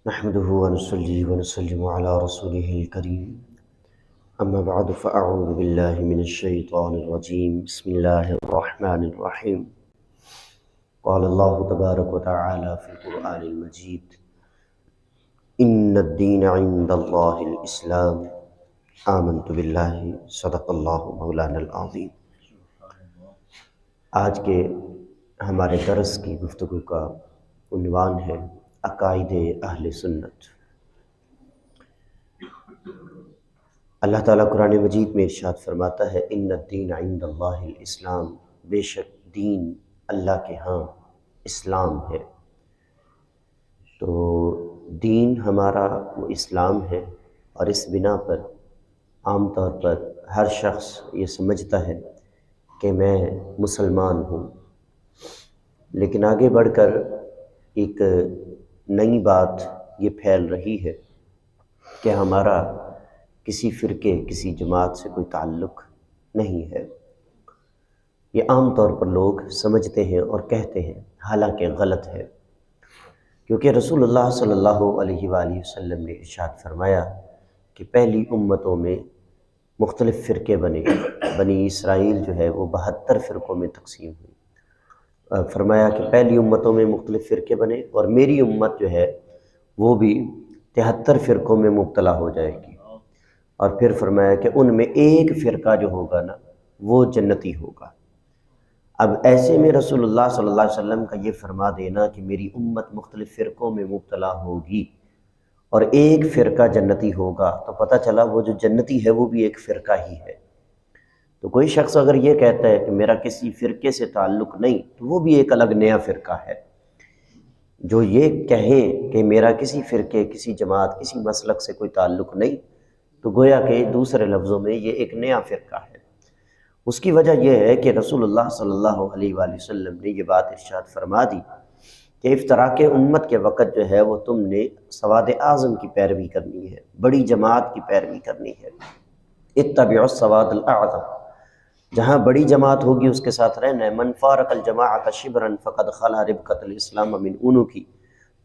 نحمده ونصلي ونسلم على رسوله الكريم أما بعد فأعوذ بالله من الشيطان الرجيم بسم الله الرحمن الرحيم قال الله تبارك وتعالى في القرآن المجيد إن الدين عند الله الإسلام آمنت بالله صدق الله مولانا العظيم۔ آج کے ہمارے درس کی گفتگو کا عنوان ہے عقائد اہل سنت۔ اللہ تعالیٰ قرآن مجید میں ارشاد فرماتا ہے ان الدین عند اللہ الاسلام، بے شک دین اللہ کے ہاں اسلام ہے۔ تو دین ہمارا وہ اسلام ہے، اور اس بنا پر عام طور پر ہر شخص یہ سمجھتا ہے کہ میں مسلمان ہوں، لیکن آگے بڑھ کر ایک نئی بات یہ پھیل رہی ہے کہ ہمارا کسی فرقے کسی جماعت سے کوئی تعلق نہیں ہے۔ یہ عام طور پر لوگ سمجھتے ہیں اور کہتے ہیں، حالانکہ غلط ہے، کیونکہ رسول اللہ صلی اللہ علیہ وآلہ وسلم نے ارشاد فرمایا کہ پہلی امتوں میں مختلف فرقے بنے، بنی اسرائیل جو ہے وہ 72 فرقوں میں تقسیم ہوئی۔ فرمایا کہ پہلی امتوں میں مختلف فرقے بنے، اور میری امت جو ہے وہ بھی 73 فرقوں میں مبتلا ہو جائے گی، اور پھر فرمایا کہ ان میں ایک فرقہ جو ہوگا نا وہ جنتی ہوگا۔ اب ایسے میں رسول اللہ صلی اللہ علیہ وسلم کا یہ فرما دینا کہ میری امت مختلف فرقوں میں مبتلا ہوگی اور ایک فرقہ جنتی ہوگا، تو پتہ چلا وہ جو جنتی ہے وہ بھی ایک فرقہ ہی ہے۔ تو کوئی شخص اگر یہ کہتا ہے کہ میرا کسی فرقے سے تعلق نہیں، تو وہ بھی ایک الگ نیا فرقہ ہے۔ جو یہ کہیں کہ میرا کسی فرقے کسی جماعت کسی مسلک سے کوئی تعلق نہیں، تو گویا کہ دوسرے لفظوں میں یہ ایک نیا فرقہ ہے۔ اس کی وجہ یہ ہے کہ رسول اللہ صلی اللہ علیہ وآلہ وسلم نے یہ بات ارشاد فرما دی کہ افتراق امت کے وقت جو ہے وہ تم نے سواد اعظم کی پیروی کرنی ہے، بڑی جماعت کی پیروی کرنی ہے۔ اتبعوا السواد الاعظم، جہاں بڑی جماعت ہوگی اس کے ساتھ رہنا ہے۔ من فارق الجماعۃ شبرا فقد خلا ربقۃ الاسلام من عنقہ،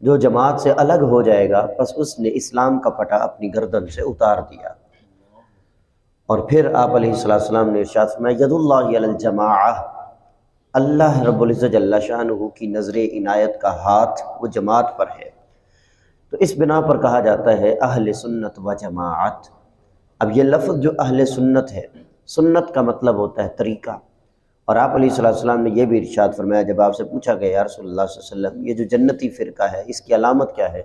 جو جماعت سے الگ ہو جائے گا بس اس نے اسلام کا پٹا اپنی گردن سے اتار دیا۔ اور پھر آپ علیہ السلام نے ارشاد فرمایا ید اللہ علی الجماعہ، اللہ رب العزت جل شانہ کی نظر عنایت کا ہاتھ وہ جماعت پر ہے۔ تو اس بنا پر کہا جاتا ہے اہل سنت و جماعت۔ اب یہ لفظ جو اہل سنت ہے، سنت کا مطلب ہوتا ہے طریقہ، اور آپ علیہ السلام نے یہ بھی ارشاد فرمایا جب آپ سے پوچھا گیا یا رسول اللہ صلی اللہ علیہ وسلم یہ جو جنتی فرقہ ہے اس کی علامت کیا ہے،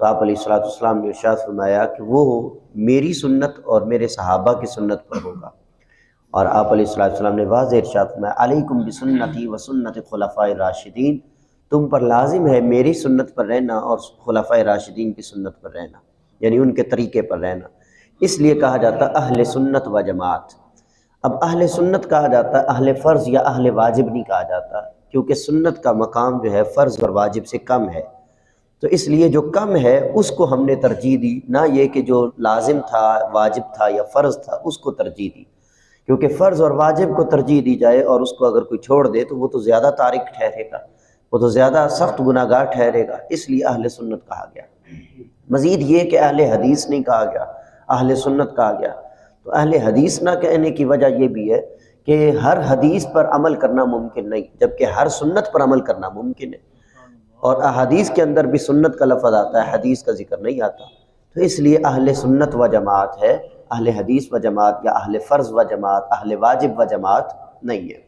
تو آپ علیہ السلام نے ارشاد فرمایا کہ وہ میری سنت اور میرے صحابہ کی سنت پر ہوگا۔ اور آپ علیہ السلام نے واضح ارشاد فرمایا علیکم بسنتی و سنت خلفاء راشدین، تم پر لازم ہے میری سنت پر رہنا اور خلفاء راشدین کی سنت پر رہنا، یعنی ان کے طریقے پر رہنا۔ اس لیے کہا جاتا اہل سنت و جماعت۔ اب اہل سنت کہا جاتا ہے، اہل فرض یا اہل واجب نہیں کہا جاتا، کیونکہ سنت کا مقام جو ہے فرض اور واجب سے کم ہے، تو اس لیے جو کم ہے اس کو ہم نے ترجیح دی، نہ یہ کہ جو لازم تھا واجب تھا یا فرض تھا اس کو ترجیح دی، کیونکہ فرض اور واجب کو ترجیح دی جائے اور اس کو اگر کوئی چھوڑ دے تو وہ تو زیادہ تارک ٹھہرے گا، وہ تو زیادہ سخت گناہ گار ٹھہرے گا، اس لیے اہل سنت کہا گیا۔ مزید یہ کہ اہل حدیث نہیں کہا گیا، اہل سنت کہا گیا۔ تو اہل حدیث نہ کہنے کی وجہ یہ بھی ہے کہ ہر حدیث پر عمل کرنا ممکن نہیں، جبکہ ہر سنت پر عمل کرنا ممکن ہے، اور احادیث کے اندر بھی سنت کا لفظ آتا ہے، حدیث کا ذکر نہیں آتا۔ تو اس لیے اہل سنت و جماعت ہے، اہل حدیث و جماعت یا اہل فرض و جماعت، اہل واجب و جماعت نہیں ہے۔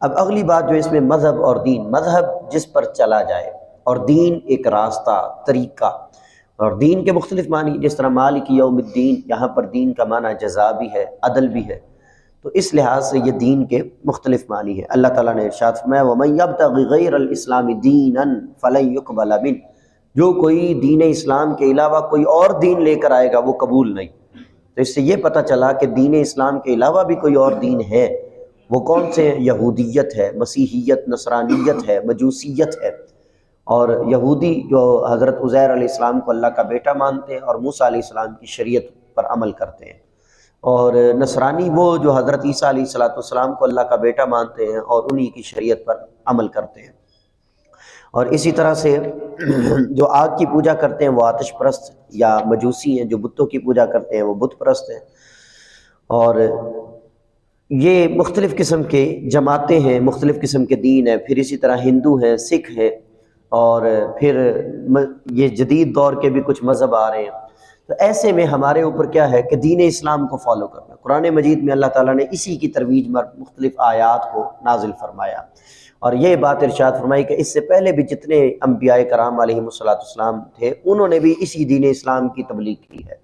اب اگلی بات جو اس میں مذہب اور دین، مذہب جس پر چلا جائے اور دین ایک راستہ طریقہ، اور دین کے مختلف معنی، جس طرح مالک یوم الدین، یہاں پر دین کا معنی جزا بھی ہے، عدل بھی ہے، تو اس لحاظ سے یہ دین کے مختلف معنی ہے۔ اللہ تعالیٰ نے ارشاد فرمایا وَمَن يَبْتَغِ غَيْرَ الْإِسْلَامِ دِينًا فَلَن يُقْبَلَ مِنْهُ، جو کوئی دین اسلام کے علاوہ کوئی اور دین لے کر آئے گا وہ قبول نہیں۔ تو اس سے یہ پتہ چلا کہ دین اسلام کے علاوہ بھی کوئی اور دین ہے، وہ کون سے ہیں؟ یہودیت ہے، مسیحیت، نصرانیت ہے، مجوسیت ہے۔ اور یہودی جو حضرت عزیر علیہ السلام کو اللہ کا بیٹا مانتے ہیں اور موسیٰ علیہ السلام کی شریعت پر عمل کرتے ہیں، اور نصرانی وہ جو حضرت عیسیٰ علیہ السلام کو اللہ کا بیٹا مانتے ہیں اور انہی کی شریعت پر عمل کرتے ہیں۔ اور اسی طرح سے جو آگ کی پوجا کرتے ہیں وہ آتش پرست یا مجوسی ہیں، جو بتوں کی پوجا کرتے ہیں وہ بت پرست ہیں۔ اور یہ مختلف قسم کے جماعتیں ہیں، مختلف قسم کے دین ہیں، پھر اسی طرح ہندو ہیں، سکھ ہیں، اور پھر یہ جدید دور کے بھی کچھ مذہب آ رہے ہیں۔ تو ایسے میں ہمارے اوپر کیا ہے کہ دین اسلام کو فالو کرنا۔ قرآن مجید میں اللہ تعالیٰ نے اسی کی ترویج میں مختلف آیات کو نازل فرمایا، اور یہ بات ارشاد فرمائی کہ اس سے پہلے بھی جتنے انبیاء کرام علیہم الصلوۃ تھے انہوں نے بھی اسی دین اسلام کی تبلیغ کی ہے۔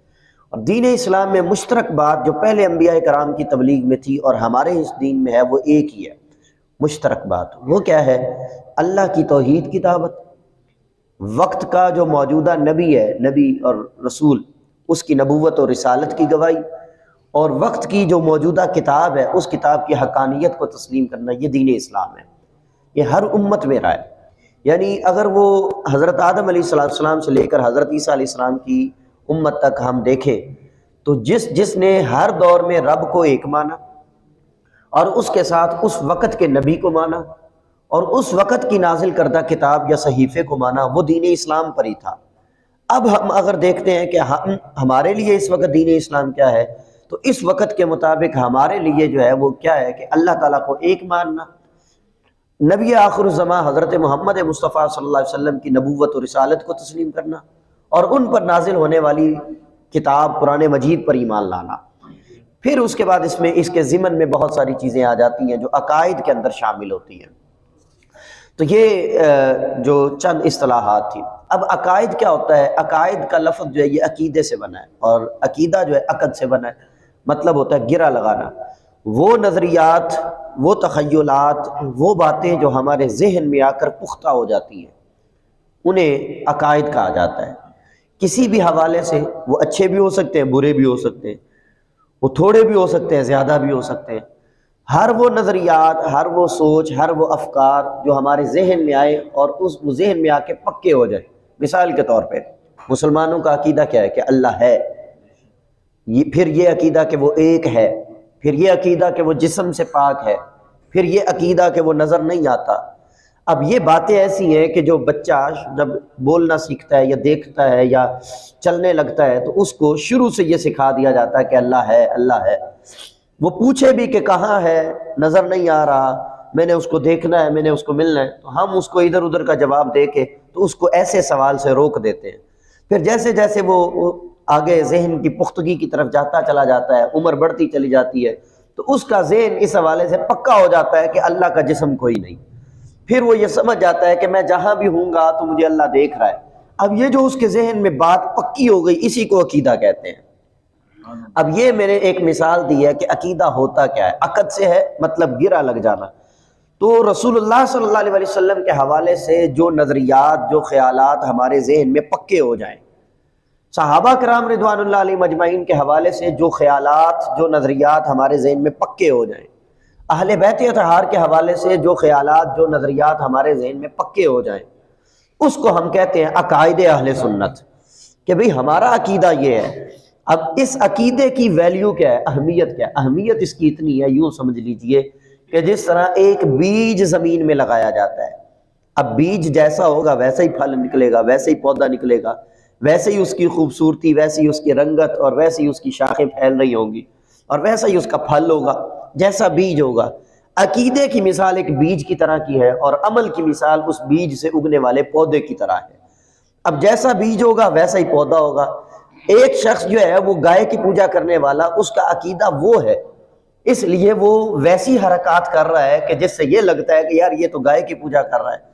اور دین اسلام میں مشترک بات جو پہلے انبیاء کرام کی تبلیغ میں تھی اور ہمارے اس دین میں ہے وہ ایک ہی ہے، مشترک بات۔ وہ کیا ہے؟ اللہ کی توحید کی دعوت، وقت کا جو موجودہ نبی ہے، نبی اور رسول، اس کی نبوت اور رسالت کی گواہی، اور وقت کی جو موجودہ کتاب ہے اس کتاب کی حقانیت کو تسلیم کرنا، یہ دین اسلام ہے۔ یہ ہر امت میں رہا ہے، یعنی اگر وہ حضرت آدم علیہ السلام سے لے کر حضرت عیسیٰ علیہ السلام کی امت تک ہم دیکھیں تو جس نے ہر دور میں رب کو ایک مانا اور اس کے ساتھ اس وقت کے نبی کو مانا اور اس وقت کی نازل کردہ کتاب یا صحیفے کو مانا، وہ دین اسلام پر ہی تھا۔ اب ہم اگر دیکھتے ہیں کہ ہمارے لیے اس وقت دین اسلام کیا ہے، تو اس وقت کے مطابق ہمارے لیے جو ہے وہ کیا ہے کہ اللہ تعالیٰ کو ایک ماننا، نبی آخر الزمان حضرت محمد مصطفیٰ صلی اللہ علیہ وسلم کی نبوت و رسالت کو تسلیم کرنا، اور ان پر نازل ہونے والی کتاب قرآن مجید پر ایمان لانا۔ پھر اس کے بعد اس کے ضمن میں بہت ساری چیزیں آ جاتی ہیں جو عقائد کے اندر شامل ہوتی ہیں۔ تو یہ جو چند اصطلاحات تھی۔ اب عقائد کیا ہوتا ہے؟ عقائد کا لفظ جو ہے یہ عقیدے سے بنا ہے، اور عقیدہ جو ہے عقد سے بنا ہے، مطلب ہوتا ہے گرہ لگانا۔ وہ نظریات، وہ تخیلات، وہ باتیں جو ہمارے ذہن میں آ کر پختہ ہو جاتی ہیں انہیں عقائد کہا جاتا ہے۔ کسی بھی حوالے سے وہ اچھے بھی ہو سکتے ہیں، برے بھی ہو سکتے ہیں، وہ تھوڑے بھی ہو سکتے ہیں، زیادہ بھی ہو سکتے ہیں۔ ہر وہ نظریات، ہر وہ سوچ، ہر وہ افکار جو ہمارے ذہن میں آئے اور اس ذہن میں آ کے پکے ہو جائے۔ مثال کے طور پہ مسلمانوں کا عقیدہ کیا ہے کہ اللہ ہے، پھر یہ عقیدہ کہ وہ ایک ہے، پھر یہ عقیدہ کہ وہ جسم سے پاک ہے، پھر یہ عقیدہ کہ وہ نظر نہیں آتا۔ اب یہ باتیں ایسی ہیں کہ جو بچہ جب بولنا سیکھتا ہے یا دیکھتا ہے یا چلنے لگتا ہے تو اس کو شروع سے یہ سکھا دیا جاتا ہے کہ اللہ ہے، اللہ ہے۔ وہ پوچھے بھی کہ کہاں ہے، نظر نہیں آ رہا، میں نے اس کو دیکھنا ہے، میں نے اس کو ملنا ہے، تو ہم اس کو ادھر ادھر کا جواب دے کے تو اس کو ایسے سوال سے روک دیتے ہیں۔ پھر جیسے جیسے وہ آگے ذہن کی پختگی کی طرف جاتا چلا جاتا ہے، عمر بڑھتی چلی جاتی ہے، تو اس کا ذہن اس حوالے سے پکا ہو جاتا ہے کہ اللہ کا جسم کوئی نہیں۔ پھر وہ یہ سمجھ جاتا ہے کہ میں جہاں بھی ہوں گا تو مجھے اللہ دیکھ رہا ہے۔ اب یہ جو اس کے ذہن میں بات پکی ہو گئی، اسی کو عقیدہ کہتے ہیں۔ اب یہ میں نے ایک مثال دی ہے کہ عقیدہ ہوتا کیا ہے۔ عقد سے ہے مطلب گرہ لگ جانا۔ تو رسول اللہ صلی اللہ علیہ وسلم کے حوالے سے جو نظریات، جو خیالات ہمارے ذہن میں پکے ہو جائیں، صحابہ کرام رضوان اللہ علیہ مجمعین کے حوالے سے جو خیالات، جو نظریات ہمارے ذہن میں پکے ہو جائیں، اہل بیت اطہار کے حوالے سے جو خیالات، جو نظریات ہمارے ذہن میں پکے ہو جائیں، اس کو ہم کہتے ہیں عقائد اہل سنت، کہ بھئی ہمارا عقیدہ یہ ہے۔ اب اس عقیدے کی ویلیو کیا ہے، اہمیت کیا ہے؟ اہمیت اس کی اتنی ہے، یوں سمجھ لیجئے کہ جس طرح ایک بیج زمین میں لگایا جاتا ہے، اب بیج جیسا ہوگا ویسا ہی پھل نکلے گا، ویسے ہی پودا نکلے گا، ویسے ہی اس کی خوبصورتی، ویسے ہی اس کی رنگت، اور ویسے ہی اس کی شاخیں پھیل رہی ہوں گی، اور ویسا ہی اس کا پھل ہوگا جیسا بیج ہوگا۔ عقیدے کی مثال ایک بیج کی طرح کی ہے، اور عمل کی مثال اس بیج سے اگنے والے پودے کی طرح ہے۔ اب جیسا بیج ہوگا ویسا ہی پودا ہوگا۔ ایک شخص جو ہے وہ گائے کی پوجا کرنے والا، اس کا عقیدہ وہ ہے، اس لیے وہ ویسی حرکات کر رہا ہے کہ جس سے یہ لگتا ہے کہ یار یہ تو گائے کی پوجا کر رہا ہے۔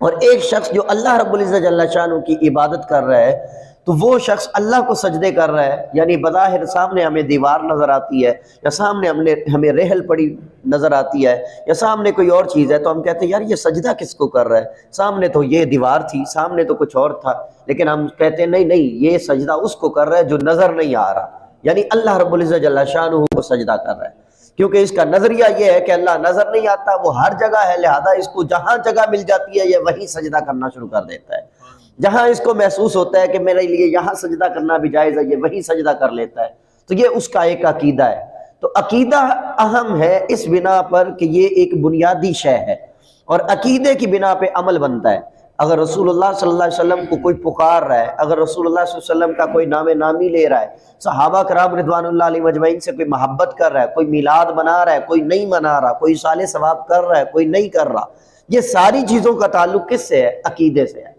اور ایک شخص جو اللہ رب العزت جل شانہ کی عبادت کر رہا ہے، تو وہ شخص اللہ کو سجدے کر رہا ہے، یعنی بظاہر سامنے ہمیں دیوار نظر آتی ہے، یا سامنے ہمیں رحل پڑی نظر آتی ہے، یا سامنے کوئی اور چیز ہے، تو ہم کہتے ہیں یار یہ سجدہ کس کو کر رہا ہے؟ سامنے تو یہ دیوار تھی، سامنے تو کچھ اور تھا، لیکن ہم کہتے ہیں نہیں، یہ سجدہ اس کو کر رہا ہے جو نظر نہیں آ رہا، یعنی اللہ رب العزت جل شانہ کو سجدہ کر رہا ہے، کیونکہ اس کا نظریہ یہ ہے کہ اللہ نظر نہیں آتا، وہ ہر جگہ ہے، لہذا اس کو جہاں جگہ مل جاتی ہے یہ وہیں سجدہ کرنا شروع کر دیتا ہے۔ جہاں اس کو محسوس ہوتا ہے کہ میرے لیے یہاں سجدہ کرنا بھی جائز ہے، یہ وہیں سجدہ کر لیتا ہے۔ تو یہ اس کا ایک عقیدہ ہے۔ تو عقیدہ اہم ہے اس بنا پر کہ یہ ایک بنیادی شے ہے، اور عقیدے کی بنا پہ عمل بنتا ہے۔ اگر رسول اللہ صلی اللہ علیہ وسلم کو کوئی پکار رہا ہے، اگر رسول اللہ صلی اللہ علیہ وسلم کا کوئی نام نامی لے رہا ہے، صحابہ کرام رضوان اللہ علیہ مجمعین سے کوئی محبت کر رہا ہے، کوئی میلاد منا رہا ہے، کوئی نہیں منا رہا، کوئی صالح ثواب کر رہا ہے، کوئی نہیں کر رہا، یہ ساری چیزوں کا تعلق کس سے ہے؟ عقیدے سے ہے۔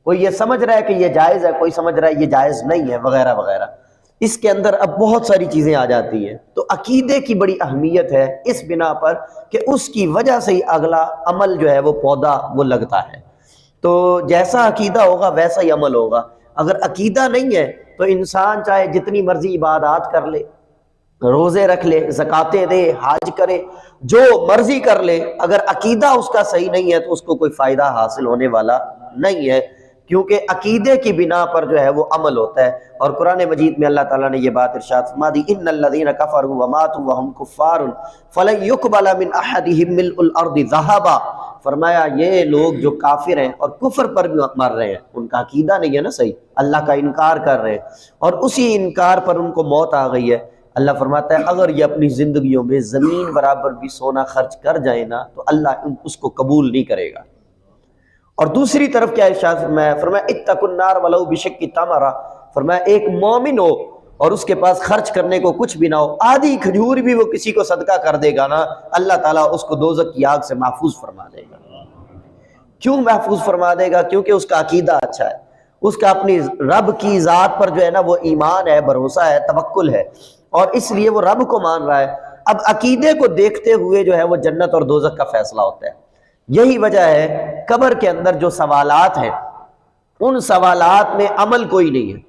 کوئی یہ سمجھ رہا ہے کہ یہ جائز ہے، کوئی سمجھ رہا ہے یہ جائز نہیں ہے، وغیرہ وغیرہ۔ اس کے اندر اب بہت ساری چیزیں آ جاتی ہیں۔ تو عقیدے کی بڑی اہمیت ہے اس بنا پر کہ اس کی وجہ سے ہی اگلا عمل جو ہے وہ پودا وہ لگتا ہے۔ تو جیسا عقیدہ ہوگا ویسا ہی عمل ہوگا۔ اگر عقیدہ نہیں ہے تو انسان چاہے جتنی مرضی عبادات کر لے، روزے رکھ لے، زکاتیں دے، حج کرے، جو مرضی کر لے، اگر عقیدہ اس کا صحیح نہیں ہے تو اس کو کوئی فائدہ حاصل ہونے والا نہیں ہے، کیونکہ عقیدے کی بنا پر جو ہے وہ عمل ہوتا ہے۔ اور قرآن مجید میں اللہ تعالیٰ نے یہ بات ارشاد فرما دی، ان الذین کفروا وماتوا وهم کفار فلن يقبل من احدهم ملء الارض ذهبا، فرمایا یہ لوگ جو کافر ہیں اور کفر پر بھی مر رہے ہیں، ان کا عقیدہ نہیں ہے نا صحیح، اللہ کا انکار کر رہے ہیں، اور اسی انکار پر ان کو موت آ گئی ہے۔ اللہ فرماتا ہے اگر یہ اپنی زندگیوں میں زمین برابر بھی سونا خرچ کر جائے نا تو اللہ اس کو قبول نہیں کرے گا۔ اور دوسری طرف کیا ارشاد فرمایا؟ فرمایا اتقوا النار ولو بشق تمرہ، فرمایا ایک مومن ہو اور اس کے پاس خرچ کرنے کو کچھ بھی نہ ہو، آدھی کھجور بھی وہ کسی کو صدقہ کر دے گا نا، اللہ تعالیٰ اس کو دوزخ کی آگ سے محفوظ فرما دے گا۔ کیوں محفوظ فرما دے گا؟ کیونکہ اس کا عقیدہ اچھا ہے، اس کا اپنی رب کی ذات پر جو ہے نا وہ ایمان ہے، بھروسہ ہے، توکل ہے، اور اس لیے وہ رب کو مان رہا ہے۔ اب عقیدے کو دیکھتے ہوئے جو ہے وہ جنت اور دوزخ کا فیصلہ ہوتا ہے۔ یہی وجہ ہے قبر کے اندر جو سوالات ہیں ان سوالات میں عمل کوئی نہیں ہے۔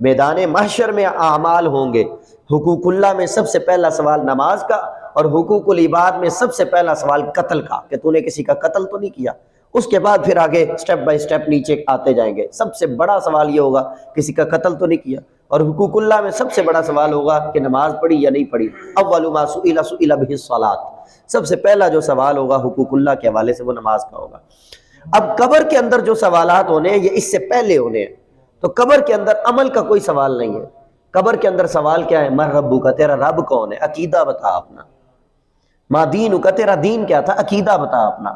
میدان محشر میں اعمال ہوں گے، حقوق اللہ میں سب سے پہلا سوال نماز کا، اور حقوق العباد میں سب سے پہلا سوال قتل کا، کہ تو نے کسی کا قتل تو نہیں کیا۔ اس کے بعد پھر آگے سٹیپ بائی سٹیپ نیچے آتے جائیں گے۔ سب سے بڑا سوال یہ ہوگا کسی کا قتل تو نہیں کیا، اور حقوق اللہ میں سب سے بڑا سوال ہوگا کہ نماز پڑھی یا نہیں پڑھی۔ اول ما سئل بہ الصلاۃ، سب سے پہلا جو سوال ہوگا حقوق اللہ کے حوالے سے وہ نماز کا ہوگا۔ اب قبر کے اندر جو سوالات ہونے ہیں یہ اس سے پہلے ہونے ہیں، تو قبر کے اندر عمل کا کوئی سوال نہیں ہے۔ قبر کے اندر سوال کیا ہے؟ من ربک، تیرا رب کون ہے؟ عقیدہ بتا اپنا۔ ما دینک، تیرا دین کیا تھا؟ عقیدہ بتا اپنا۔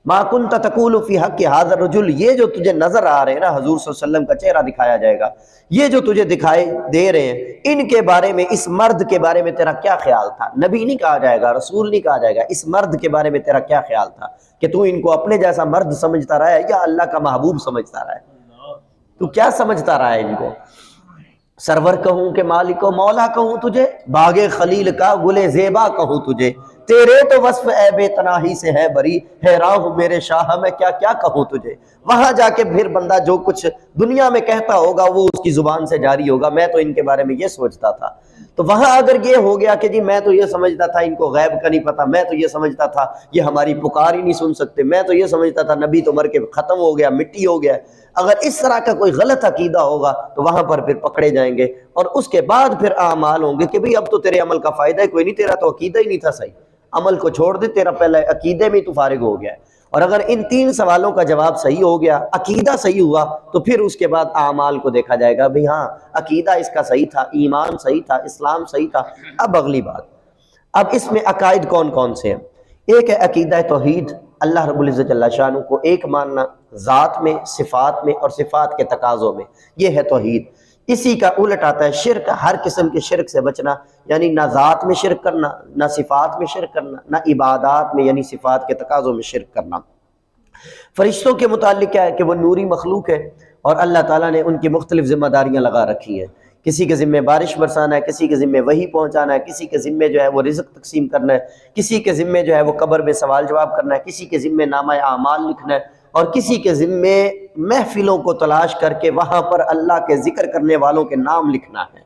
ما کنت تقول فی حق ھذا الرجل، یہ جو تجھے نظر آ رہے ہیں نا، حضور صلی اللہ علیہ وسلم کا چہرہ دکھایا جائے گا، یہ جو تجھے دکھائی دے رہے ہیں، ان کے بارے میں، اس مرد کے بارے میں تیرا کیا خیال تھا؟ نبی نہیں کہا جائے گا، رسول نہیں کہا جائے گا، اس مرد کے بارے میں تیرا کیا خیال تھا کہ تو ان کو اپنے جیسا مرد سمجھتا رہا ہے یا اللہ کا محبوب سمجھتا رہا ہے؟ تو کیا سمجھتا رہا ہے ان کو؟ سرور کہوں کہ مالک و مولا کہوں تجھے، باغ خلیل کا گل زیبا کہوں تجھے، تیرے تو وصف اے بے تناہی سے ہے بری، حیراں ہوں میرے شاہ میں کیا کیا کہوں تجھے۔ وہاں جا کے پھر بندہ جو کچھ دنیا میں کہتا ہوگا وہ اس کی زبان سے جاری ہوگا، میں تو ان کے بارے میں یہ سوچتا تھا۔ تو وہاں اگر یہ ہو گیا کہ جی میں تو یہ سمجھتا تھا ان کو غیب کا نہیں پتا، میں تو یہ سمجھتا تھا یہ ہماری پکار ہی نہیں سن سکتے، میں تو یہ سمجھتا تھا نبی تو مر کے ختم ہو گیا، مٹی ہو گیا، اگر اس طرح کا کوئی غلط عقیدہ ہوگا تو وہاں پر پھر پکڑے جائیں گے، اور اس کے بعد پھر اعمال ہوں گے کہ بھئی اب تو تیرے عمل کا فائدہ ہی کوئی نہیں، تیرا تو عقیدہ ہی نہیں تھا صحیح، عمل کو چھوڑ دے، تیرا پہلے عقیدے میں تو فارغ ہو گیا ہے۔ اور اگر ان تین سوالوں کا جواب صحیح ہو گیا، عقیدہ صحیح ہوا، تو پھر اس کے بعد اعمال کو دیکھا جائے گا، بھئی ہاں عقیدہ اس کا صحیح تھا، ایمان صحیح تھا، اسلام صحیح تھا۔ اب اگلی بات، اب اس میں عقائد کون کون سے ہیں؟ ایک ہے عقیدہ توحید، اللہ رب العزت جل شانہ کو ایک ماننا، ذات میں، صفات میں، اور صفات کے تقاضوں میں، یہ ہے توحید۔ اسی کا الٹ آتا ہے شرک، ہر قسم کے شرک سے بچنا، یعنی نہ ذات میں شرک کرنا، نہ صفات میں شرک کرنا، نہ عبادات میں یعنی صفات کے تقاضوں میں شرک کرنا۔ فرشتوں کے متعلق کیا ہے کہ وہ نوری مخلوق ہے، اور اللہ تعالیٰ نے ان کی مختلف ذمہ داریاں لگا رکھی ہیں۔ کسی کے ذمہ بارش برسانا ہے، کسی کے ذمہ وحی پہنچانا ہے، کسی کے ذمہ جو ہے وہ رزق تقسیم کرنا ہے، کسی کے ذمہ جو ہے وہ قبر میں سوال جواب کرنا ہے، کسی کے ذمہ نامہ اعمال لکھنا ہے، اور کسی کے ذمہ محفلوں کو تلاش کر کے وہاں پر اللہ کے ذکر کرنے والوں کے نام لکھنا ہے۔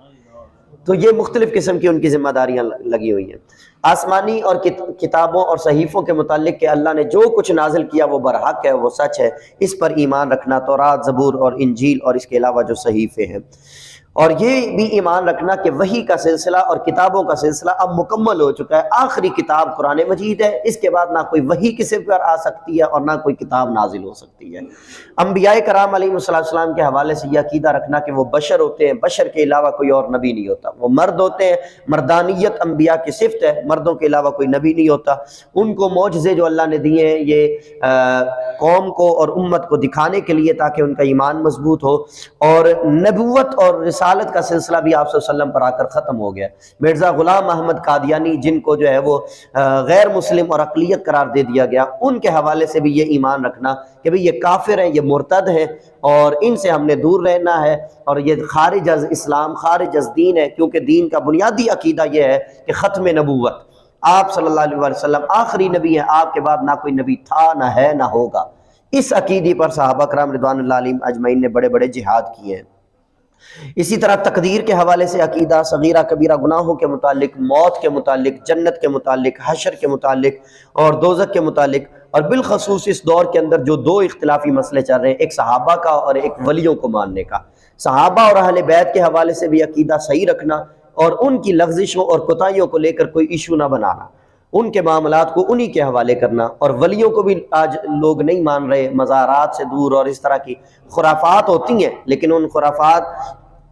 تو یہ مختلف قسم کی ان کی ذمہ داریاں لگی ہوئی ہیں۔ آسمانی اور کتابوں اور صحیفوں کے متعلق کہ اللہ نے جو کچھ نازل کیا وہ برحق ہے، وہ سچ ہے، اس پر ایمان رکھنا، تورات، زبور اور انجیل اور اس کے علاوہ جو صحیفے ہیں۔ اور یہ بھی ایمان رکھنا کہ وحی کا سلسلہ اور کتابوں کا سلسلہ اب مکمل ہو چکا ہے، آخری کتاب قرآن مجید ہے، اس کے بعد نہ کوئی وحی کسی پر آ سکتی ہے اور نہ کوئی کتاب نازل ہو سکتی ہے۔ انبیاء کرام علیہ السلام کے حوالے سے یہ عقیدہ رکھنا کہ وہ بشر ہوتے ہیں، بشر کے علاوہ کوئی اور نبی نہیں ہوتا، وہ مرد ہوتے ہیں، مردانیت انبیاء کی صفت ہے، مردوں کے علاوہ کوئی نبی نہیں ہوتا، ان کو معجزے جو اللہ نے دیے ہیں یہ قوم کو اور امت کو دکھانے کے لیے تاکہ ان کا ایمان مضبوط ہو، اور نبوت اور رسالت کا سلسلہ بھی آپ صلی اللہ علیہ وسلم پر آ کر ختم ہو گیا۔ مرزا غلام احمد قادیانی جن کو جو ہے وہ غیر مسلم اور اقلیت قرار دے دیا گیا، ان کے حوالے سے بھی یہ ایمان رکھنا کہ بھئی یہ کافر ہیں، یہ مرتد ہیں اور ان سے ہم نے دور رہنا ہے، اور یہ خارج از اسلام، خارج از دین ہے، کیونکہ دین کا بنیادی عقیدہ یہ ہے کہ ختم نبوت، آپ صلی اللہ علیہ وسلم آخری نبی ہیں، آپ کے بعد نہ کوئی نبی تھا، نہ ہے، نہ ہوگا۔ اس عقیدے پر صحابہ کرام رضوان اللہ علیہم اجمعین نے بڑے بڑے جہاد کیے ہیں۔ اسی طرح تقدیر کے حوالے سے عقیدہ، صغیرہ کبیرہ گناہوں کے متعلق، موت کے متعلق، جنت کے متعلق، حشر کے متعلق اور دوزخ کے متعلق، اور بالخصوص اس دور کے اندر جو دو اختلافی مسئلے چل رہے ہیں، ایک صحابہ کا اور ایک ولیوں کو ماننے کا، صحابہ اور اہل بیت کے حوالے سے بھی عقیدہ صحیح رکھنا اور ان کی لغزشوں اور کوتاہیوں کو لے کر کوئی ایشو نہ بنانا، ان کے معاملات کو انہی کے حوالے کرنا، اور ولیوں کو بھی آج لوگ نہیں مان رہے، مزارات سے دور، اور اس طرح کی خرافات ہوتی ہیں، لیکن ان خرافات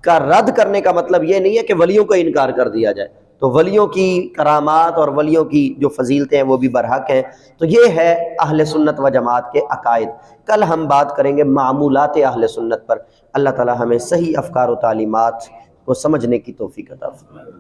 کا رد کرنے کا مطلب یہ نہیں ہے کہ ولیوں کا انکار کر دیا جائے، تو ولیوں کی کرامات اور ولیوں کی جو فضیلتیں ہیں وہ بھی برحق ہیں۔ تو یہ ہے اہل سنت و جماعت کے عقائد۔ کل ہم بات کریں گے معمولات اہل سنت پر۔ اللہ تعالی ہمیں صحیح افکار و تعلیمات کو سمجھنے کی توفیق عطا فرمائے۔